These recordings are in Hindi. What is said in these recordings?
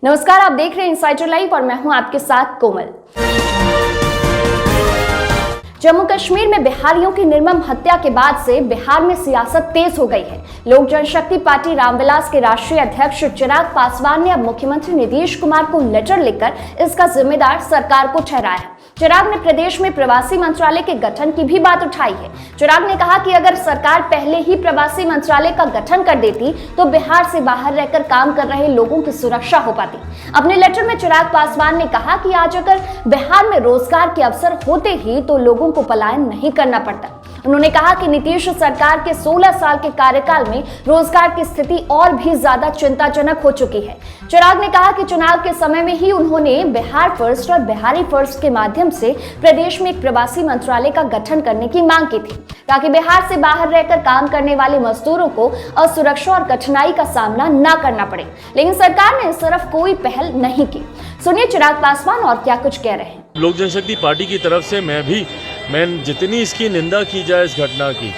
नमस्कार, आप देख रहे हैं इनसाइडर लाइव और मैं हूं आपके साथ कोमल। जम्मू कश्मीर में बिहारियों की निर्मम हत्या के बाद से बिहार में सियासत तेज हो गई है। लोक जनशक्ति पार्टी रामविलास के राष्ट्रीय अध्यक्ष चिराग पासवान ने अब मुख्यमंत्री नीतीश कुमार को लेटर लिखकर इसका जिम्मेदार सरकार को ठहराया है। चिराग ने प्रदेश में प्रवासी मंत्रालय के गठन की भी बात उठाई है। चिराग ने कहा कि अगर सरकार पहले ही प्रवासी मंत्रालय का गठन कर देती तो बिहार से बाहर रहकर काम कर रहे लोगों की सुरक्षा हो पाती। अपने लेटर में चिराग पासवान ने कहा कि आज अगर बिहार में रोजगार के अवसर होते ही तो लोगों को पलायन नहीं करना पड़ता। उन्होंने कहा कि नीतीश सरकार के 16 साल के कार्यकाल में रोजगार की स्थिति और भी ज्यादा चिंताजनक हो चुकी है। चिराग ने कहा कि चुनाव के समय में ही उन्होंने बिहार फर्स्ट और बिहारी फर्स्ट के माध्यम से प्रदेश में एक प्रवासी मंत्रालय का गठन करने की मांग की थी, ताकि बिहार से बाहर रहकर काम करने वाले मजदूरों को असुरक्षा और कठिनाई का सामना न करना पड़े। लेकिन सरकार ने इस तरफ कोई पहल नहीं की। सुनिए चिराग पासवान और क्या कुछ कह रहे हैं। लोक जनशक्ति पार्टी की तरफ से मैं जितनी इसकी निंदा की जाए इस घटना की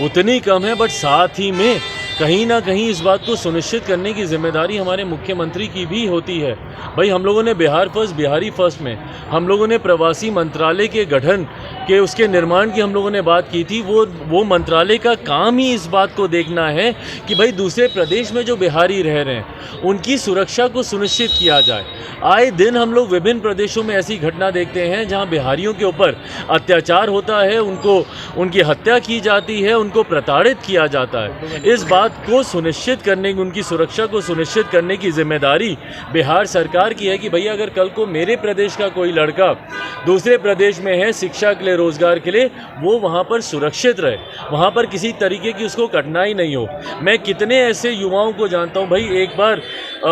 उतनी कम है, बट साथ ही में कहीं ना कहीं इस बात को सुनिश्चित करने की जिम्मेदारी हमारे मुख्यमंत्री की भी होती है। भाई, हम लोगों ने बिहार फर्स्ट बिहारी फर्स्ट में हम लोगों ने प्रवासी मंत्रालय के गठन के उसके निर्माण की हम लोगों ने बात की थी। वो मंत्रालय का काम ही इस बात को देखना है कि भाई दूसरे प्रदेश में जो बिहारी रह रहे हैं उनकी सुरक्षा को सुनिश्चित किया जाए। आए दिन हम लोग विभिन्न प्रदेशों में ऐसी घटना देखते हैं जहां बिहारियों के ऊपर अत्याचार होता है, उनकी हत्या की जाती है, उनको प्रताड़ित किया जाता है। इस बात को सुनिश्चित करने की, उनकी सुरक्षा को सुनिश्चित करने की जिम्मेदारी बिहार सरकार की है कि भैया अगर कल को मेरे प्रदेश का कोई लड़का दूसरे प्रदेश में है शिक्षा के लिए, रोजगार के लिए, वो वहाँ पर सुरक्षित रहे, वहाँ पर किसी तरीके की उसको कठिनाई नहीं हो। मैं कितने ऐसे युवाओं को जानता हूँ भाई, एक बार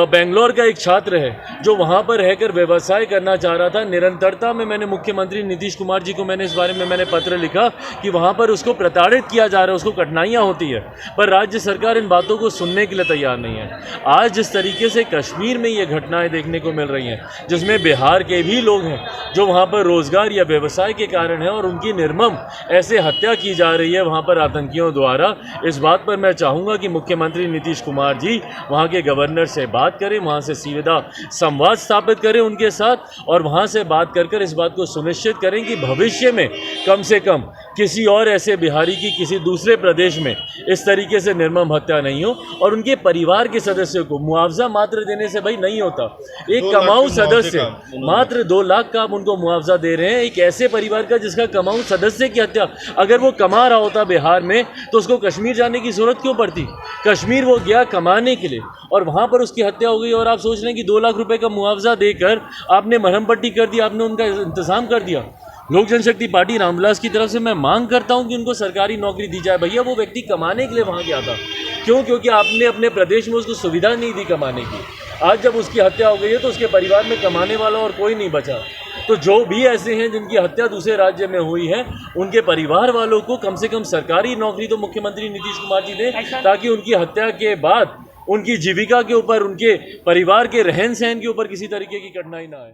बेंगलोर का एक छात्र है जो वहाँ पर रहकर व्यवसाय करना चाह रहा था। निरंतरता में मैंने मुख्यमंत्री नीतीश कुमार जी को इस बारे में पत्र लिखा कि वहाँ पर उसको प्रताड़ित किया जा रहा है, उसको कठिनाइयाँ होती है, पर राज्य सरकार इन बातों को सुनने के लिए तैयार नहीं है। आज जिस तरीके से कश्मीर में ये घटनाएं देखने को मिल रही हैं जिसमें बिहार के भी लोग हैं जो वहाँ पर रोजगार या व्यवसाय के कारण है और उनकी निर्मम ऐसे हत्या की जा रही है वहाँ पर आतंकियों द्वारा, इस बात पर मैं चाहूँगा कि मुख्यमंत्री नीतीश कुमार जी वहाँ के गवर्नर से बात करें, वहाँ से सीधा संवाद स्थापित करें उनके साथ और वहाँ से बात कर इस बात को सुनिश्चित करें कि भविष्य में कम से कम किसी और ऐसे बिहारी की किसी दूसरे प्रदेश में इस तरीके से निर्मम हत्या नहीं हो। और उनके परिवार के सदस्यों को मुआवजा मात्र देने से भाई नहीं होता। एक कमाऊ सदस्य मात्र 2 लाख का आप उनको मुआवजा दे रहे हैं। एक ऐसे परिवार का जिसका कमाऊ सदस्य की हत्या, अगर वो कमा रहा होता बिहार में तो उसको कश्मीर जाने की जरूरत क्यों पड़ती? कश्मीर वो गया कमाने के लिए और वहाँ पर उसकी हत्या हो गई और आप सोच रहे हैं कि 2 लाख रुपए का मुआवजा देकर आपने मरहम पट्टी कर दी, आपने उनका इंतजाम कर दिया। लोक जनशक्ति पार्टी रामविलास की तरफ से मैं मांग करता हूं कि उनको सरकारी नौकरी दी जाए। भैया, वो व्यक्ति कमाने के लिए वहां गया था, क्यों? क्योंकि आपने अपने प्रदेश में उसको सुविधा नहीं दी कमाने की। आज जब उसकी हत्या हो गई है तो उसके परिवार में कमाने वाला और कोई नहीं बचा। तो जो भी ऐसे हैं जिनकी हत्या दूसरे राज्य में हुई है उनके परिवार वालों को कम से कम सरकारी नौकरी तो मुख्यमंत्री नीतीश कुमार जी दें, ताकि उनकी हत्या के बाद उनकी जीविका के ऊपर, उनके परिवार के रहन सहन के ऊपर किसी तरीके की कठिनाई ना आए।